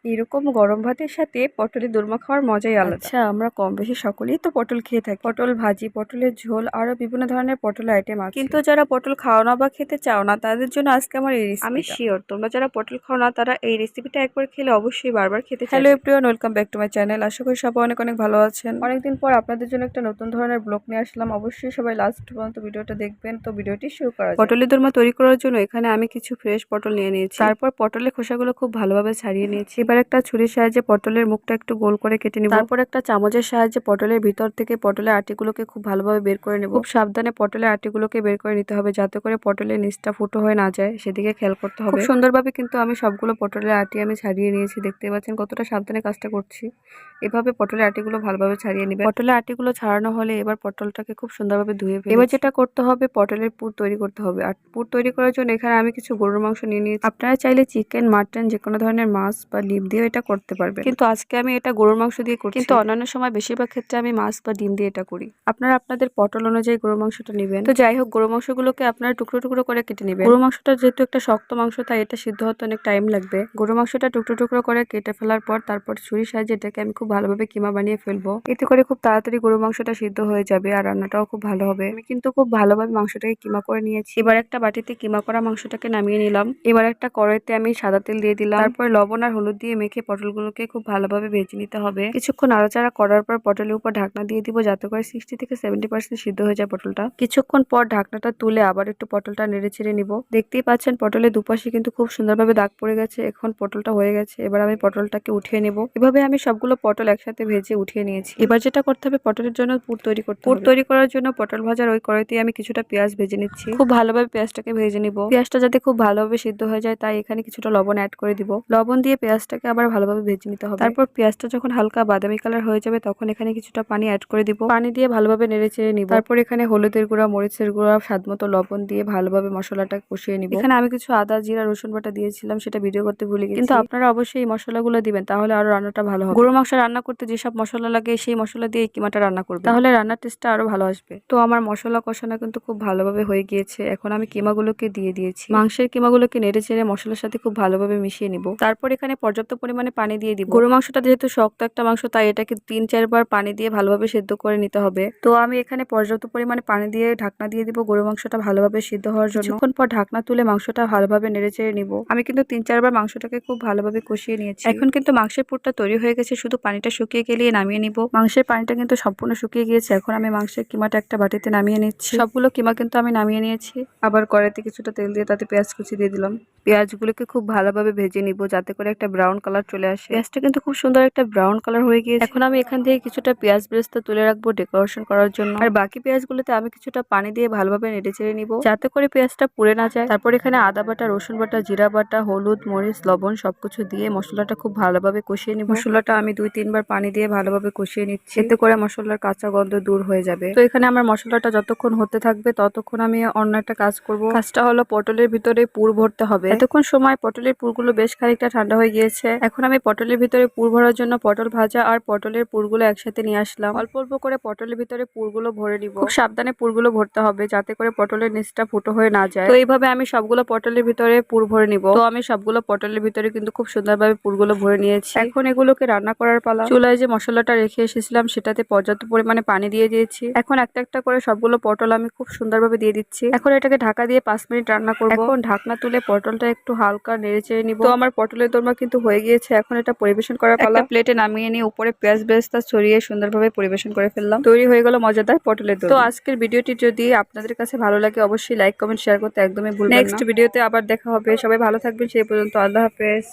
এরকম গরম ভাতের সাথে পটলের দোরমা খাওয়ার মজাই আলাদা। আচ্ছা, আমরা কম বেশি সকলেই তো পটল খেয়ে থাকি। পটল ভাজি, পটলের ঝোল, আরো বিভিন্ন ধরনের পটল আইটেম আছে। কিন্তু যারা পটল খাও না বা খেতে চাও না, তাদের জন্য আজকে আমার এই রেসিপি। আমি শিওর তোমরা যারা পটল খাও না, তারা এই রেসিপিটা একবার খেলে অবশ্যই বারবার খেতে চাইবে। Hello everyone, welcome back to my channel. আশা করি সবাই অনেক অনেক ভালো আছেন। অনেকদিন পর আপনাদের জন্য একটা নতুন ধরনের ব্লগ নিয়ে আসলাম। অবশ্যই সবাই লাস্ট পর্যন্ত ভিডিওটা দেখবেন। তো ভিডিওটি শুরু করা যাক। পটলের দোরমা তৈরি করার জন্য এখানে আমি কিছু ফ্রেশ পটল নিয়ে নিয়েছি। তারপর পটলের খোসাগুলো খুব ভালোভাবে ছাড়িয়ে নিয়েছি। এবার একটা ছুরির সাহায্যে পটলের মুখটা একটু গোল করে কেটে নিব। তারপর একটা চামচের সাহায্যে পটলের ভিতর থেকে পটলের আটিগুলোকে খুব ভালোভাবে বের করে নেব। খুব সাবধানে পটলের আটিগুলোকে বের করে নিতে হবে, যাতে করে পটলের নিচটা ফুটো হয়ে না যায়, সেদিকে খেয়াল করতে হবে। খুব সুন্দরভাবে কিন্তু আমি সবগুলো পটলের আটি আমি ছাড়িয়ে নিয়েছি। দেখতে পাচ্ছেন কতটা সাবধানে কাজটা করছি। এভাবে পটলের আটিগুলো ভালোভাবে ছাড়িয়ে নিবে। পটলের আটিগুলো ছাড়ানো হলে এবার পটলটাকে খুব সুন্দরভাবে ধুয়ে ফেলে এবার যেটা করতে হবে, পটলের পুর তৈরি করতে হবে। আর পুর তৈরি করার জন্য এখানে আমি কিছু গরুর মাংস নিয়ে নিয়েছি। আপনারা চাইলে চিকেন, মাটন, যে কোনো ধরনের মাছ বা ডিম দিয়েও এটা করতে পারবেন, কিন্তু আজকে আমি এটা গরুর মাংস দিয়ে করছি। কিন্তু অন্যান্য সময় বেশিরভাগ ক্ষেত্রে আমি মাছ বা ডিম দিয়ে এটা করি। আপনারা আপনাদের পটল অনুযায়ী গরুর মাংসটা নেবেন। তো যাই হোক, গরুর মাংসগুলোকে আপনারা টুকরো টুকরো করে কেটে নেবেন। গরুর মাংসটা যেহেতু একটা শক্ত মাংস, তাই এটা সিদ্ধ হতে অনেক টাইম লাগবে। গরুর মাংসটা টুকরো টুকরো করে কেটে ফেলার পর তারপর ছুরির সাহায্যে এটাকে আমি খুব ভালোভাবে কিমা বানিয়ে ফেলবো। এতে করে খুব তাড়াতাড়ি গরুর মাংসটা সিদ্ধ হয়ে যাবে আর রান্নাটাও খুব ভালো হবে। আমি কিন্তু খুব ভালোভাবে মাংসটাকে কিমা করে নিয়েছি। এবার একটা বাটিতে কিমা করা মাংসটাকে নামিয়ে নিলাম। এবার একটা কড়াইতে আমি সাদা তেল দিয়ে দিলাম। তারপর লবণ আর হলুদ দিয়ে মেখে পটলগুলোকে খুব ভালোভাবে ভেজে নিতে হবে। কিছুক্ষণ নাড়াচাড়া করার পর পটলের উপর ঢাকনা দিয়ে দিব, যাতে করে 60 থেকে 70% সিদ্ধ হয়ে যায় পটলটা। কিছুক্ষণ পর ঢাকনাটা তুলে আবার একটু পটলটা নেড়ে ছেড়ে নিব। দেখতেই পাচ্ছেন পটলের দুপাশে কিন্তু খুব সুন্দরভাবে দাগ পড়ে গেছে। এখন পটলটা হয়ে গেছে। এবার আমি পটলটাকে উঠিয়ে নেব। এভাবে আমি সবগুলো পটল একসাথে ভেজে উঠিয়ে নিয়েছি। এবার যেটা করতে হবে, পটলের জন্য পুর তৈরি করতে হবে। পুর তৈরি করার জন্য পটল ভাজার ওই কড়াইতে আমি কিছুটা পেঁয়াজ ভেজে নিচ্ছি। খুব ভালোভাবে পেঁয়াজটাকে ভেজে নিব। পেঁয়াজটা যাতে খুব ভালোভাবে সিদ্ধ হয়ে যায়, তাই এখানে কিছুটা লবণ অ্যাড করে দিব। লবণ দিয়ে পেঁয়াজটাকে আবার ভালোভাবে ভেজে নিতে হবে। তারপর পেঁয়াজটা যখন হালকা বাদামি কালার হয়ে যাবে, তখন এখানে কিছুটা পানি অ্যাড করে দিব। পানি দিয়ে ভালোভাবে নেড়ে চেড়ে নিব। তারপর এখানে হলুদের গুঁড়া, মরিচের গুঁড়া, স্বাদমতো লবণ দিয়ে ভালোভাবে মশলাটা কষিয়ে নিব। এখানে আমি কিছু আদা, জিরা, রসুন বাটা দিয়েছিলাম, সেটা ভিডিও করতে ভুলে গেছি। কিন্তু আপনারা অবশ্যই এই মশলাগুলো দিবেন, তাহলে আরো রান্নাটা ভালো হবে। গরুর মাংস রান্না করতে যেসব মশলা লাগে, সেই মশলা দিয়ে এই কিমাটা রান্না করবে, তাহলে রান্নার টেস্টটা আরো ভালো আসবে। তো আমার মশলা কষানো কিন্তু খুব ভালোভাবে হয়ে গিয়েছে। এখন আমি কিমাগুলোকে দিয়ে দিয়েছি। মাংসের কিমাগুলোকে নেড়ে চেড়ে মশলার সাথে খুব ভালোভাবে মিশিয়ে নিব। তারপর এখানে পর্যাপ্ত পরিমাণে পানি দিয়ে দিব। গরুর মাংসটা যেহেতু শক্ত একটা মাংস, তাই এটাকে 3-4 বার পানি দিয়ে ভালোভাবে সিদ্ধ করে নিতে হবে। তো আমি এখানে পর্যাপ্ত পরিমাণে পানি দিয়ে ঢাকনা দিয়ে দিব গরুর মাংসটা ভালোভাবে সিদ্ধ হওয়ার জন্য। কিছুক্ষণ পর ঢাকনা তুলে মাংসটা ভালোভাবে নেড়ে চেড়ে নিব। আমি কিন্তু 3-4 বার মাংসটাকে খুব ভালোভাবে কষিয়ে নিয়েছি। এখন কিন্তু মাংসের পুরটা তৈরি হয়ে গেছে, শুধু পানিটা শুকিয়ে গেলেই নামিয়ে নিব। মাংসের পানিটা কিন্তু সম্পূর্ণ শুকিয়ে গিয়েছে। এখন আমি মাংসের কিমাটা একটা বাটিতে নামিয়ে নিচ্ছি। সবগুলো কিমা কিন্তু আমি নামিয়ে নিয়েছি। আবার কড়াইতে কিছুটা তেল দিয়ে তাতে পেঁয়াজ কুচি দিয়ে দিলাম। পেঁয়াজগুলোকে খুব ভালোভাবে ভেজে নিব, যাতে করে একটা ব্রাউন কালার চলে আসে। পেঁয়াজটা কিন্তু খুব সুন্দর একটা ব্রাউন কালার হয়ে গিয়েছে। এখন আমি এখান থেকে কিছুটা পেঁয়াজ বেরেস্তা তুলে রাখবো ডেকোরেশন করার জন্য। আর বাকি পেঁয়াজগুলোতে আমি কিছুটা পানি দিয়ে ভালোভাবে নেড়ে চেড়ে নিব, যাতে করে পেঁয়াজটা পুড়ে না যায়। তারপর এখানে আদা বাটা, রসুন বাটা, জিরা বাটা, হলুদ, মরিচ, লবণ সবকিছু দিয়ে মশলাটা খুব ভালোভাবে কষিয়ে নিব। মশলাটা আমি 2-3 বার পানি দিয়ে ভালোভাবে কষিয়ে নিচ্ছি, এতে করে মশলার কাঁচা গন্ধ দূর হয়ে যাবে। তো এখানে আমার মশলাটা যতক্ষণ হতে থাকবে, ততক্ষণ আমি অন্য একটা কাজ করব। কাজটা হলো পটলের ভিতরে পুর ভরতে হবে। এতক্ষণ সময় পটলের পুরগুলো বেশ খানিকটা ঠান্ডা হয়ে গিয়েছে। এখন আমি পটলের ভিতরে পুর ভরার জন্য পটল ভাজা আর পটলের পুরগুলো একসাথে নিয়ে আসলাম। অল্প অল্প করে পটলের ভিতরে পুরগুলো ভরে নিব। খুব সাবধানে পুরগুলো ভরতে হবে, যাতে করে পটলের নিচটা ফুটো হয়ে না যায়। তো এইভাবে আমি সবগুলো পটলের ভিতরে পুর ভরে নিব। তো আমি সবগুলো পটলের ভিতরে কিন্তু খুব সুন্দরভাবে পুরগুলো ভরে নিয়েছি। এখন এগুলোকে রান্না করার পালা। চুলায় যে মশলাটা রেখে এসেছিলাম, সেটাতে পর্যাপ্ত পরিমাণে পানি দিয়ে দিয়েছি। এখন একটা একটা করে সবগুলো পটল আমি খুব সুন্দরভাবে দিয়ে দিচ্ছি। এখন এটাকে ঢাকা দিয়ে 5 মিনিট রান্না করব। এখন ঢাকনা তুলে পটলটা একটু হালকা নেড়ে চেড়ে নিব। তো আমার পটলের দোরমা কিন্তু হয়ে গিয়েছে। এখন এটা পরিবেশন করার পালা। একটা প্লেটে নামিয়ে নিয়ে উপরে পেঁয়াজ বেরেস্তা ছড়িয়ে সুন্দরভাবে পরিবেশন করে ফেললাম। তৈরি হয়ে গেল মজাদার পটলের দোরমা। তো আজকের ভিডিওটি যদি আপনাদের কাছে ভালো লাগে, অবশ্যই লাইক, কমেন্ট, শেয়ার করতে একদমই ভুলবেন না। নেক্সট ভিডিওতে আবার দেখা হবে। সবাই ভালো থাকবেন। সেই পর্যন্ত আল্লাহ হাফেজ।